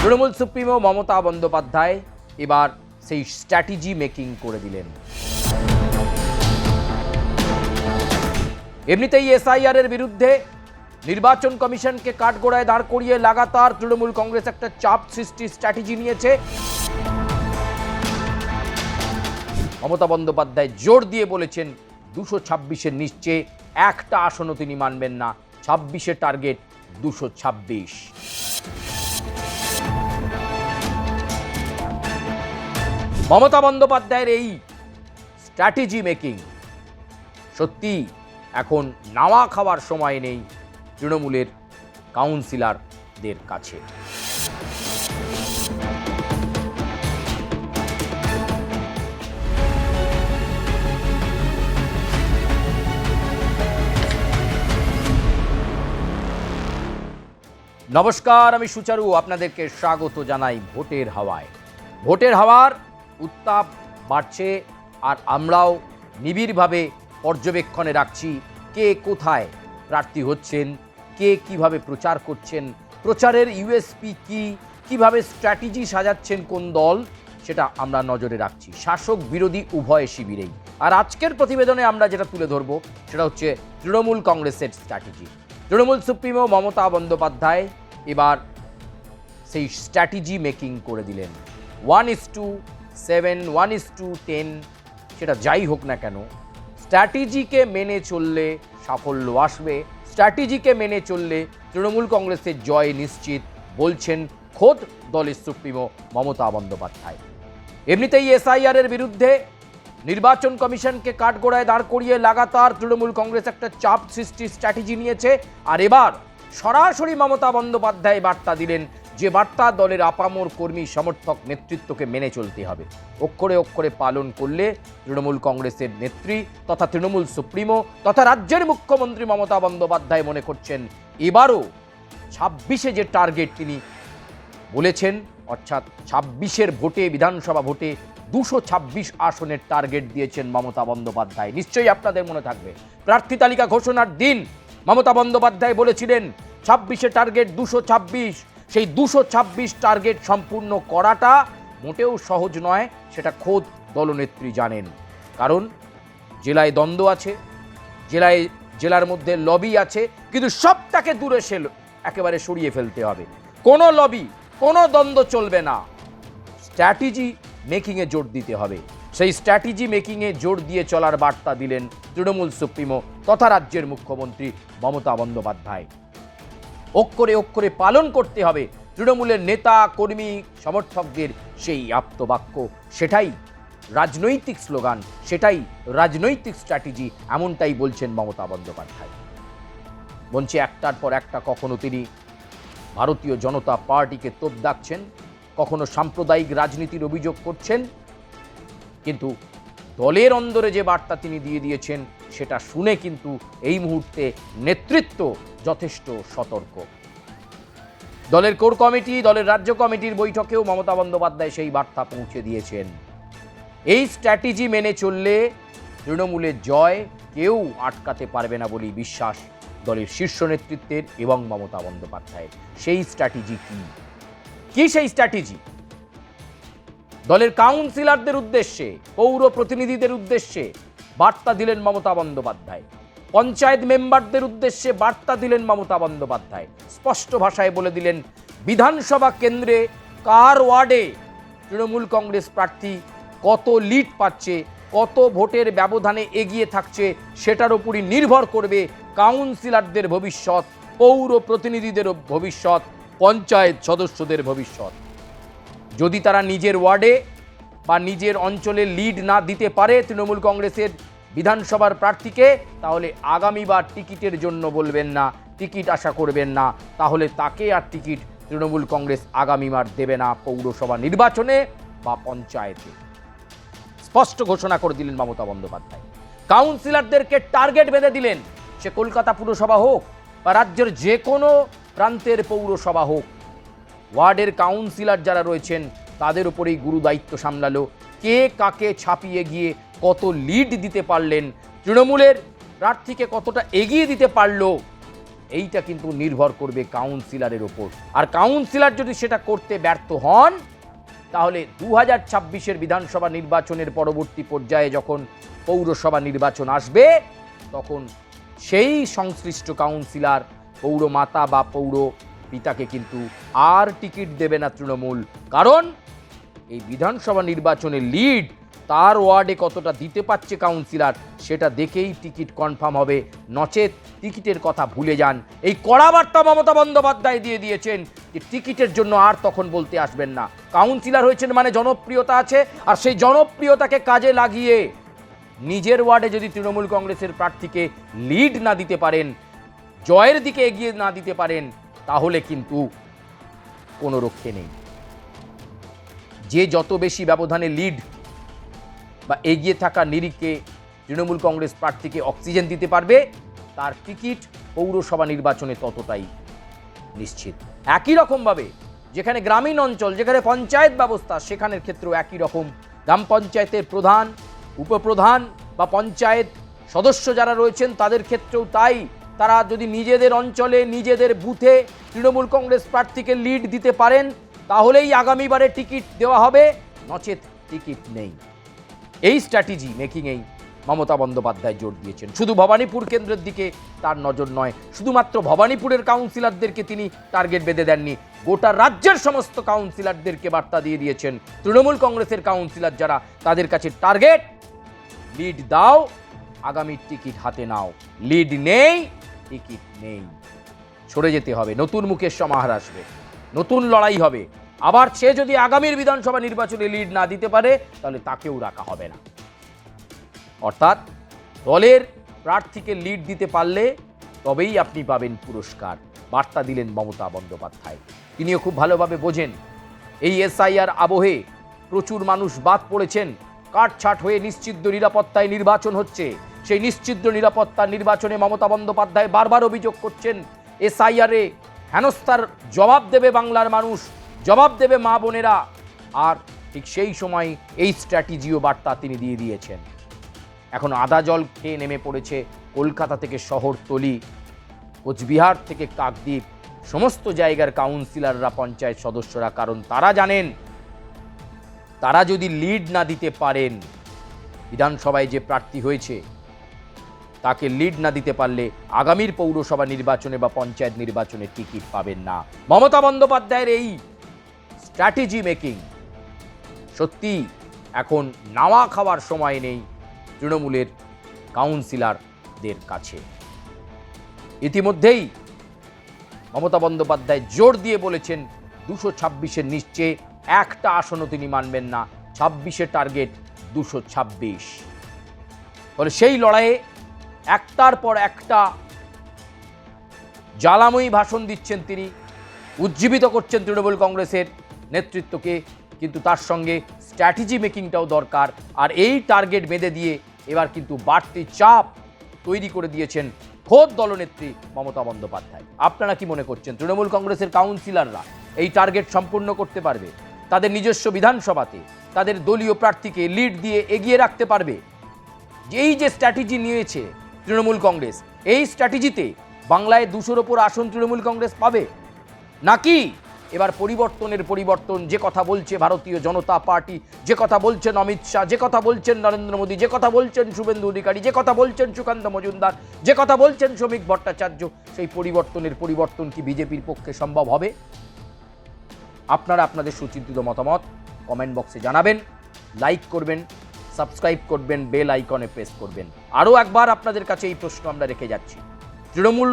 Trinamool supremo Mamata Bandyopadhyay এবার সেই strategy making করে দিলেন। এমনিতেই এসআইআর এর বিরুদ্ধে নির্বাচন কমিশনকে কাঠগড়ায় দাঁড় করিয়ে লাগাতার তৃণমূল কংগ্রেস একটা চাপ সৃষ্টির স্ট্র্যাটেজি নিয়েছে। মমতা বন্দ্যোপাধ্যায় জোর দিয়ে বলেছেন 226-এর নিচে একটা আসনও তিনি মানবেন না, 26-এর টার্গেট 226। মমতা বন্দ্যোপাধ্যায়ের এই স্ট্র্যাটেজি মেকিং সত্যি এখন নাওয়া খাওয়ার সময় নেই তৃণমূলের কাউন্সিলরদের কাছে। নমস্কার, আমি সুচারু, আপনাদেরকে স্বাগত জানাই ভোটের হাওয়ায়। ভোটের হাওয়ার উত্তাপ বাড়ছে আর আমরাও নিবিড়ভাবে পর্যবেক্ষণে রাখছি কে কোথায় প্রার্থী হচ্ছেন, কে কিভাবে প্রচার করছেন, প্রচারের ইউএসপি কি, কিভাবে স্ট্র্যাটেজি সাজাচ্ছেন কোন দল, সেটা আমরা নজরে রাখছি শাসক বিরোধী উভয় শিবিরেই। আর আজকের প্রতিবেদনে আমরা যেটা তুলে ধরবো সেটা হচ্ছে তৃণমূল কংগ্রেসের স্ট্র্যাটেজি। তৃণমূল সুপ্রিমো মমতা বন্দ্যোপাধ্যায় এবার সেই স্ট্র্যাটেজি মেকিং করে দিলেন। 1:7, 1:10, সেটা যাই হোক না কেন, স্ট্র্যাটেজিকে মেনে চললে সাফল্য আসবে, স্ট্র্যাটেজিকে মেনে চললে তৃণমূল কংগ্রেসের জয় নিশ্চিত, বলছেন খোদ দলের সুপ্রিমো মমতা বন্দ্যোপাধ্যায়। এমনিতেই এসআইআর এর বিরুদ্ধে নির্বাচন কমিশনকে কাঠগড়ায় দাঁড় করিয়ে লাগাতার তৃণমূল কংগ্রেস একটা চাপ সৃষ্টির স্ট্র্যাটেজি নিয়েছে। আর এবার সরাসরি মমতা বন্দ্যোপাধ্যায় বার্তা দিলেন, যে বার্তা দলের আপামর কর্মী সমর্থক নেতৃত্বকে মেনে চলতে হবে। অক্ষরে অক্ষরে পালন করলে তৃণমূল কংগ্রেসের নেত্রী তথা তৃণমূল সুপ্রিমো তথা রাজ্যের মুখ্যমন্ত্রী মমতা বন্দ্যোপাধ্যায় মনে করছেন এবারও 26-এ যে টার্গেট তিনি বলেছেন, অর্থাৎ 26-এর ভোটে, বিধানসভা ভোটে 226 আসনের টার্গেট দিয়েছেন মমতা বন্দ্যোপাধ্যায়। নিশ্চয়ই আপনাদের মনে থাকবে প্রার্থী তালিকা ঘোষণার দিন মমতা বন্দ্যোপাধ্যায় বলেছিলেন 26-এ টার্গেট 226। সেই 226 টার্গেট সম্পূর্ণ করাটা মোটেও সহজ নয়, সেটা খোদ দলনেত্রী জানেন। কারণ জেলায় দ্বন্দ্ব আছে, জেলার মধ্যে লবি আছে, কিন্তু সবটাকে দূরে একেবারে সরিয়ে ফেলতে হবে। কোনো লবি, কোনো দ্বন্দ্ব চলবে না, স্ট্র্যাটেজি মেকিংয়ে জোর দিতে হবে। সেই স্ট্র্যাটেজি মেকিংয়ে জোর দিয়ে চলার বার্তা দিলেন তৃণমূল সুপ্রিমো তথা রাজ্যের মুখ্যমন্ত্রী মমতা বন্দ্যোপাধ্যায়। অক্ষরে অক্ষরে পালন করতে হবে তৃণমূলের নেতা কর্মী সমর্থকদের সেই আপ্তবাক্য, সেটাই রাজনৈতিক স্লোগান, সেটাই রাজনৈতিক স্ট্র্যাটেজি, এমনটাই বলছেন মমতা বন্দ্যোপাধ্যায়। মঞ্চে একটার পর একটা কখনো তিনি ভারতীয় জনতা পার্টিকে তোপ দাগছেন, কখনো সাম্প্রদায়িক রাজনীতির অভিযোগ করছেন, কিন্তু দলের অন্দরে যে বার্তা তিনি দিয়ে দিয়েছেন সেটা শুনে কিন্তু এই মুহূর্তে নেতৃত্ব যথেষ্ট সতর্ক। দলের কোর কমিটি, দলের রাজ্য কমিটির বৈঠকেও মমতা বন্দ্যোপাধ্যায় সেই বার্তা পৌঁছে দিয়েছেন। এই স্ট্র্যাটেজি মেনে চললে তৃণমূলের জয় কেউ আটকাতে পারবে না বলেই বিশ্বাস দলের শীর্ষ নেতৃত্বের এবং মমতা বন্দ্যোপাধ্যায়ের। সেই স্ট্র্যাটেজি কি সেই স্ট্র্যাটেজি? দলের কাউন্সিলরদের উদ্দেশ্যে, পৌর প্রতিনিধিদের উদ্দেশ্যে বার্তা দিলেন মমতা বন্দ্যোপাধ্যায়, পঞ্চায়েত মেম্বারদের উদ্দেশ্যে বার্তা দিলেন মমতা বন্দ্যোপাধ্যায়। স্পষ্ট ভাষায় বলে দিলেন বিধানসভা কেন্দ্রে কার ওয়ার্ডে তৃণমূল কংগ্রেস প্রার্থী কত লিড পাচ্ছে, কত ভোটের ব্যবধানে এগিয়ে থাকছে, সেটার উপরই নির্ভর করবে কাউন্সিলরদের ভবিষ্যৎ, পৌর প্রতিনিধিদের ভবিষ্যৎ, পঞ্চায়েত সদস্যদের ভবিষ্যৎ। যদি তারা নিজের ওয়ার্ডে বা নিজের অঞ্চলে লিড না দিতে পারে তৃণমূল কংগ্রেসের বিধানসভার প্রার্থীকে, তাহলে আগামীবার টিকিটের জন্য বলবেন না, টিকিট আশা করবেন না, তাহলে তাকে আর টিকিট তৃণমূল কংগ্রেস আগামীবার দেবে না পৌরসভা নির্বাচনে বা পঞ্চায়েতে। স্পষ্ট ঘোষণা করে দিলেন মমতা বন্দ্যোপাধ্যায়। কাউন্সিলরদেরকে টার্গেট বেঁধে দিলেন, সে কলকাতা পুরসভা হোক বা রাজ্যের যে কোনো প্রান্তের পৌরসভা হোক, ওয়ার্ডের কাউন্সিলর যারা রয়েছেন তাদের উপরেই গুরু দায়িত্ব সামলালো। কে কাকে ছাপিয়ে গিয়ে কত লিড দিতে পারলেন, তৃণমূলের প্রার্থীকে কতটা এগিয়ে দিতে পারলো, এইটা কিন্তু নির্ভর করবে কাউন্সিলরের ওপর। আর কাউন্সিলর যদি সেটা করতে ব্যর্থ হন, তাহলে 2026-এর বিধানসভা নির্বাচনের পরবর্তী পর্যায়ে যখন পৌরসভা নির্বাচন আসবে, তখন সেই সংশ্লিষ্ট কাউন্সিলর পৌরমাতা বা পৌর পিতাকে কিন্তু আর টিকিট দেবে না তৃণমূল। কারণ এই বিধানসভা নির্বাচনের লিড তার ওয়ার্ডে কতটা দিতে পারছে কাউন্সিলর, সেটা দেখেই টিকিট কনফার্ম হবে। নচেত টিকিটের কথা ভুলে যান। এই কড়া বার্তা মমতা বন্দ্যোপাধ্যায় দিয়ে দিয়েছেন যে টিকিটের জন্য আর তখন বলতে আসবেন না। কাউন্সিলর হয়েছেন মানে জনপ্রিয়তা আছে, আর সেই জনপ্রিয়তাকে কাজে লাগিয়ে নিজের ওয়ার্ডে যদি তৃণমূল কংগ্রেসের প্রার্থীকে লিড না দিতে পারেন, জয়ের দিকে এগিয়ে না দিতে পারেন, তাহলে কিন্তু কোনো রক্ষে নেই। যে যত বেশি ব্যবধানে লিড বা এগিয়ে থাকা নিরিখে তৃণমূল কংগ্রেস প্রার্থীকে অক্সিজেন দিতে পারবে, তার টিকিট পৌরসভা নির্বাচনে ততটাই নিশ্চিত। একই রকমভাবে যেখানে গ্রামীণ অঞ্চল, যেখানে পঞ্চায়েত ব্যবস্থা, সেখানের ক্ষেত্রেও একই রকম। গ্রাম পঞ্চায়েতের প্রধান, উপপ্রধান বা পঞ্চায়েত সদস্য যারা রয়েছেন তাদের ক্ষেত্রেও তাই। তারা যদি নিজেদের অঞ্চলে নিজেদের বুথে তৃণমূল কংগ্রেস প্রার্থীকে লিড দিতে পারেন, তাহলেই আগামীবারে টিকিট দেওয়া হবে, নচেত টিকিট নেই। এই স্ট্র্যাটেজি মেকিংয়েই মমতা বন্দ্যোপাধ্যায় জোর দিয়েছেন। শুধু ভবানীপুর কেন্দ্রের দিকে তার নজর নয়, শুধুমাত্র ভবানীপুরের কাউন্সিলরদেরকে তিনি টার্গেট বেঁধে দেননি, গোটা রাজ্যের সমস্ত কাউন্সিলরদেরকে বার্তা দিয়ে দিয়েছেন। তৃণমূল কংগ্রেসের কাউন্সিলর যারা, তাদের কাছে টার্গেট, লিড দাও, আগামী টিকিট হাতে নাও। লিড নেই, টিকিট নেই, সরে যেতে হবে। নতুন মুখের সমাহার আসবে, নতুন লড়াই হবে। আবার সে যদি আগামীর বিধানসভা নির্বাচনে লিড না দিতে পারে, তাহলে তাকেও রাখা হবে না। অর্থাৎ দলের প্রার্থীকে লিড দিতে পারলে তবেই আপনি পাবেন পুরস্কার, বার্তা দিলেন মমতা বন্দ্যোপাধ্যায়। তিনিও খুব ভালোভাবে বোঝেন এই এসআইআর আবহে প্রচুর মানুষ বাদ পড়েছেন। কাটছাট হয়ে নিশ্চিদ্র নিরাপত্তায় নির্বাচন হচ্ছে। সেই নিশ্চিদ্র নিরাপত্তার নির্বাচনে মমতা বন্দ্যোপাধ্যায় বারবার অভিযোগ করছেন এসআইআরে হেনস্থার জবাব দেবে বাংলার মানুষ, জবাব দেবে মা বোনেরা। আর ঠিক সেই সময় এই স্ট্র্যাটেজিও বার্তা তিনি দিয়ে দিয়েছেন। এখন আদা জল খেয়ে নেমে পড়েছে কলকাতা থেকে শহরতলি, কোচবিহার থেকে কাকদ্বীপ, সমস্ত জায়গার কাউন্সিলররা, পঞ্চায়েত সদস্যরা। কারণ তারা জানেন, তারা যদি লিড না দিতে পারেন, বিধানসভায় যে প্রার্থী হয়েছে তাকে লিড না দিতে পারলে আগামীর পৌরসভা নির্বাচনে বা পঞ্চায়েত নির্বাচনে টিকিট পাবেন না। মমতা বন্দ্যোপাধ্যায়ের এই স্ট্র্যাটেজি মেকিং সত্যি এখন নাওয়া খাওয়ার সময় নেই তৃণমূলের কাউন্সিলরদের কাছে। ইতিমধ্যেই মমতা বন্দ্যোপাধ্যায় জোর দিয়ে বলেছেন 226-এর নিচে একটা আসনও তিনি মানবেন না। 26-এর টার্গেট 226। ফলে সেই লড়াইয়ে একটার পর একটা জ্বালাময়ী ভাষণ দিচ্ছেন তিনি, উজ্জীবিত করছেন তৃণমূল কংগ্রেসের নেতৃত্বকে। কিন্তু তার সঙ্গে স্ট্র্যাটেজি মেকিংটাও দরকার। আর এই টার্গেট বেঁধে দিয়ে এবার কিন্তু বাড়তি চাপ তৈরি করে দিয়েছেন খোদ দলনেত্রী মমতা বন্দ্যোপাধ্যায়। আপনারা কি মনে করছেন, তৃণমূল কংগ্রেসের কাউন্সিলররা এই টার্গেট সম্পূর্ণ করতে পারবে? তাদের নিজস্ব বিধানসভাতে তাদের দলীয় প্রার্থীকে লিড দিয়ে এগিয়ে রাখতে পারবে? এই যে স্ট্র্যাটেজি নিয়েছে তৃণমূল কংগ্রেস, এই স্ট্র্যাটেজিতে বাংলায় 200-র ওপর আসন তৃণমূল কংগ্রেস পাবে, নাকি এবার পরিবর্তন, যে কথা বলছে ভারতীয় জনতা পার্টি, যে কথা বলছেন অমিত শাহ, যে কথা বলছেন নরেন্দ্র মোদী, যে কথা বলছেন শুভেন্দু অধিকারী, যে কথা বলছেন সুকান্ত মজুমদার, যে কথা বলছেন শ্রমিক ভট্টাচার্য, সেই পরিবর্তন কি বিজেপির পক্ষে সম্ভব হবে? আপনারা আপনাদের সুচিন্তিত মতামত কমেন্ট বক্সে জানাবেন, লাইক করবেন, সাবস্ক্রাইব করবেন, বেল আইকনে প্রেস করবেন। আরও একবার আপনাদের কাছে এই প্রশ্ন আমরা রেখে যাচ্ছি, তৃণমূল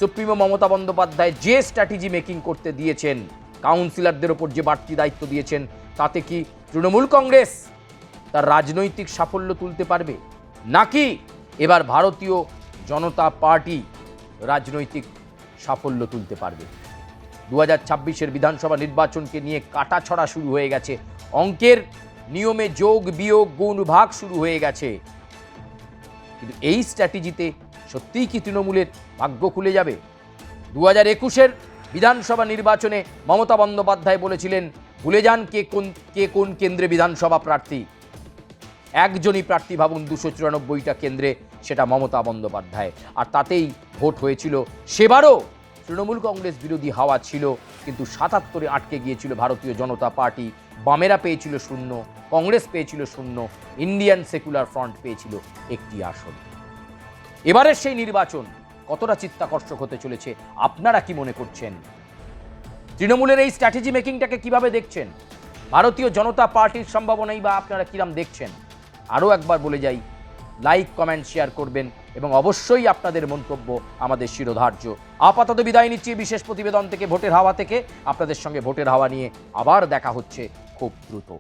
সুপ্রিমো মমতা বন্দ্যোপাধ্যায় যে স্ট্র্যাটেজি মেকিং করতে দিয়েছেন, কাউন্সিলরদের ওপর যে বাড়তি দায়িত্ব দিয়েছেন, তাতে কি তৃণমূল কংগ্রেস তার রাজনৈতিক সাফল্য তুলতে পারবে, নাকি এবার ভারতীয় জনতা পার্টি রাজনৈতিক সাফল্য তুলতে পারবে? 2026-এর বিধানসভা নির্বাচনকে নিয়ে কাটাছড়া শুরু হয়ে গেছে, অঙ্কের নিয়মে যোগ বিয়োগ গুণ ভাগ শুরু হয়ে গেছে। কিন্তু এই স্ট্র্যাটেজিতে সত্যিই কি তৃণমূলের ভাগ্য খুলে যাবে? 2021-এর বিধানসভা নির্বাচনে মমতা বন্দ্যোপাধ্যায় বলেছিলেন, ভুলে যান কে কোন কেন্দ্রে বিধানসভা প্রার্থী, একজনই প্রার্থী ভাবুন 294টা কেন্দ্রে সেটা মমতা বন্দ্যোপাধ্যায়। আর তাতেই ভোট হয়েছিল। সেবারও তৃণমূল কংগ্রেস বিরোধী হাওয়া ছিল, কিন্তু ৭৭-এ আটকে গিয়েছিল ভারতীয় জনতা পার্টি। বামেরা পেয়েছিল 0, কংগ্রেস পেয়েছিল 0, ইন্ডিয়ান সেকুলার ফ্রন্ট পেয়েছিল 1টি আসন। এবারের সেই নির্বাচন কতটা চিত্তাকর্ষক হতে চলেছে আপনারা কি মনে করছেন? তৃণমূলের এই স্ট্র্যাটেজি মেকিংটাকে কিভাবে দেখছেন? ভারতীয় জনতা পার্টির সম্ভাবনাই বা আপনারা কিরাম দেখছেন? আরও একবার বলে যাই, লাইক, কমেন্ট, শেয়ার করবেন এবং অবশ্যই আপনাদের মন্তব্য আমাদের শিরোধার্য। আপাতত বিদায় নিচ্ছি বিশেষ প্রতিবেদন থেকে, ভোটের হাওয়া থেকে। আপনাদের সঙ্গে ভোটের হাওয়া নিয়ে আবার দেখা হচ্ছে খুব দ্রুত।